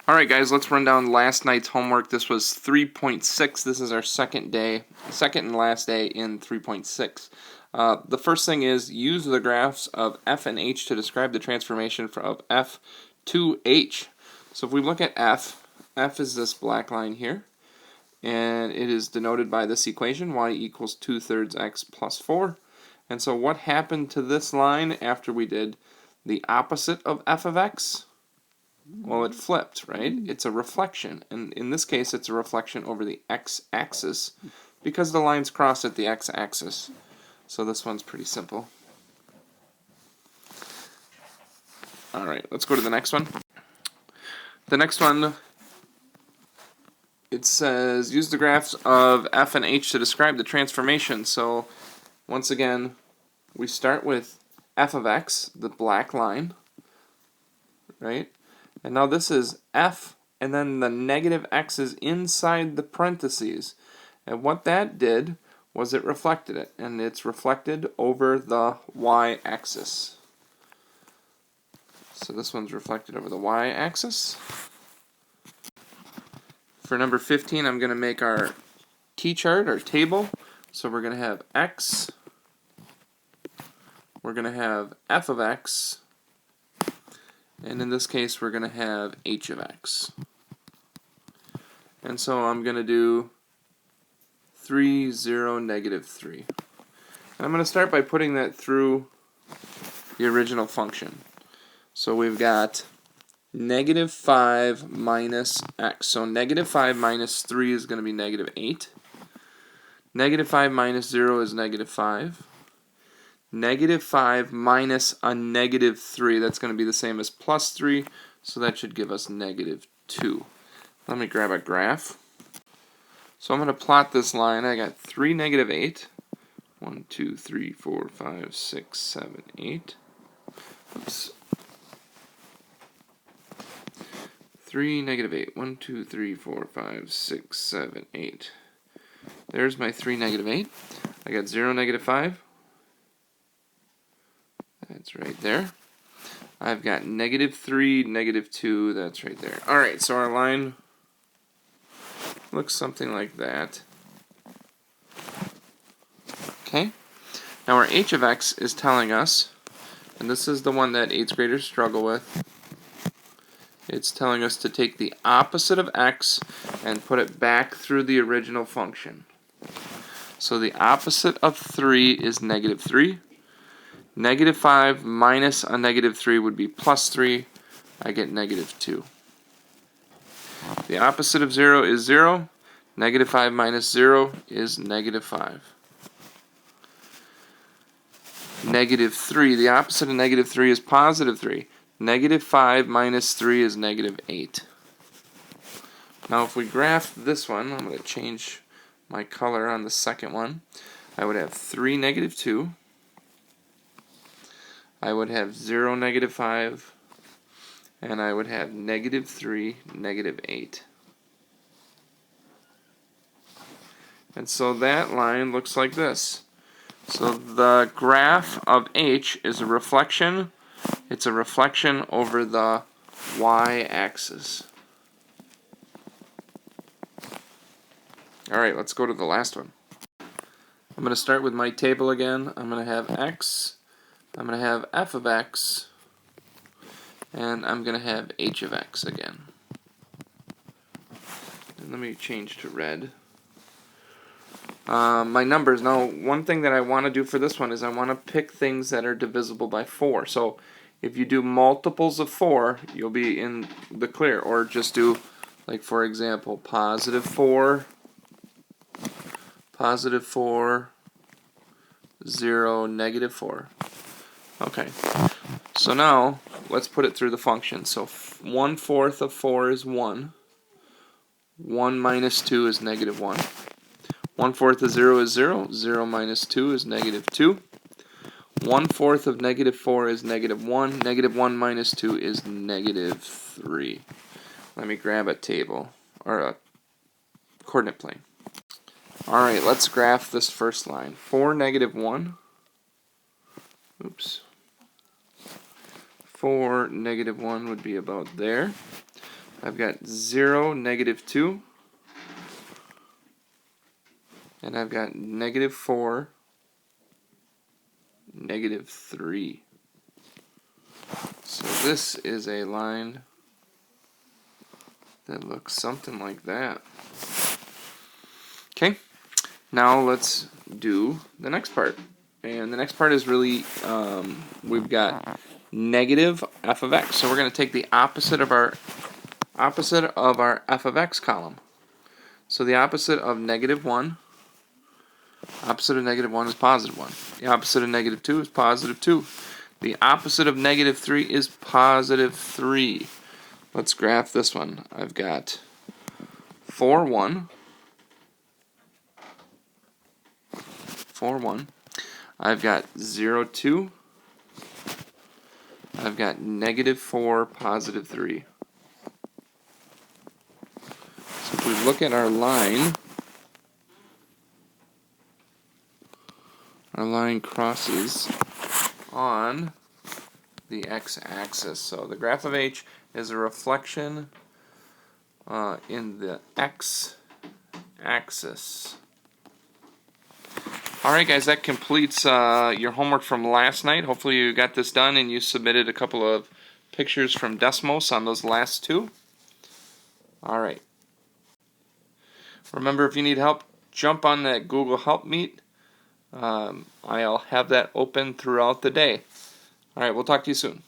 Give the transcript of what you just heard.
Alright guys, let's run down last night's homework. This was 3.6. This is our second and last day in 3.6. The first thing is use the graphs of f and h to describe the transformation of f to h. So if we look at f is this black line here, and it is denoted by this equation, y equals 2/3 x plus 4. And so what happened to this line after we did the opposite of f of x? Well, it flipped, right? It's a reflection, and in this case it's a reflection over the x-axis because the lines cross at the x-axis. So this one's pretty simple. Alright, let's go to the next one. The next one, it says use the graphs of f and h to describe the transformation. So once again, we start with f of x, the black line, right? And now this is f, and then the negative x is inside the parentheses. And what that did was it reflected it, and it's reflected over the y-axis. So this one's reflected over the y-axis. For number 15, I'm going to make our t-chart, our table. So we're going to have x, we're going to have f of x, and in this case we're going to have h of x. And so I'm going to do 3, 0, negative 3. And I'm going to start by putting that through the original function. So we've got negative 5 minus x. So negative 5 minus 3 is going to be negative 8. Negative 5 minus 0 is negative 5. Negative 5 minus a negative 3, that's going to be the same as plus 3, so that should give us negative 2. Let me grab a graph. So I'm going to plot this line. I got 3, negative 8. 1, 2, 3, 4, 5, 6, 7, 8. Oops. 3, negative 8. 1, 2, 3, 4, 5, 6, 7, 8. There's my 3, negative 8. I got 0, negative 5. That's right there. I've got negative 3, negative 2. That's right there. Alright, so our line looks something like that. Okay. Now our h of x is telling us, and this is the one that 8th graders struggle with, it's telling us to take the opposite of x and put it back through the original function. So the opposite of 3 is negative 3. Negative 5 minus a negative 3 would be plus 3. I get negative 2. The opposite of 0 is 0. Negative 5 minus 0 is negative 5. Negative 3. The opposite of negative 3 is positive 3. Negative 5 minus 3 is negative 8. Now if we graph this one, I'm going to change my color on the second one. I would have 3, negative 2. I would have 0, negative 5, and I would have negative 3, negative 8. And so that line looks like this. So the graph of h is a reflection. It's a reflection over the y-axis. Alright, let's go to the last one. I'm going to start with my table again. I'm going to have x. I'm going to have f of x, and I'm going to have h of x again. And let me change to red. My numbers. Now, one thing that I want to do for this one is I want to pick things that are divisible by 4. So if you do multiples of 4, you'll be in the clear. Or just do, like for example, positive 4, 0, negative 4. Okay, so now let's put it through the function. So 1/4 of 4 is 1. 1 minus 2 is negative 1. 1/4 of 0 is 0. 0 minus 2 is negative 2. 1/4 of negative 4 is negative 1. Negative 1 minus 2 is negative 3. Let me grab a table, or a coordinate plane. Alright, let's graph this first line. 4, negative 1. Oops. 4, negative 1 would be about there. I've got 0, -2, and I've got -4, -3. So this is a line that looks something like that. Okay, now let's do the next part. And the next part is really, we've got negative f of x. So we're going to take the opposite of our f of x column. So the opposite of -1, opposite of -1 is +1. The opposite of -2 is +2. The opposite of -3 is +3. Let's graph this one. I've got 4, 1. 4, 1. I've got 0, 2. I've got -4, +3. So if we look at our line crosses on the x-axis. So the graph of h is a reflection in the x-axis. Alright guys, that completes your homework from last night. Hopefully you got this done and you submitted a couple of pictures from Desmos on those last two. Alright. Remember, if you need help, jump on that Google Help Meet. I'll have that open throughout the day. Alright, we'll talk to you soon.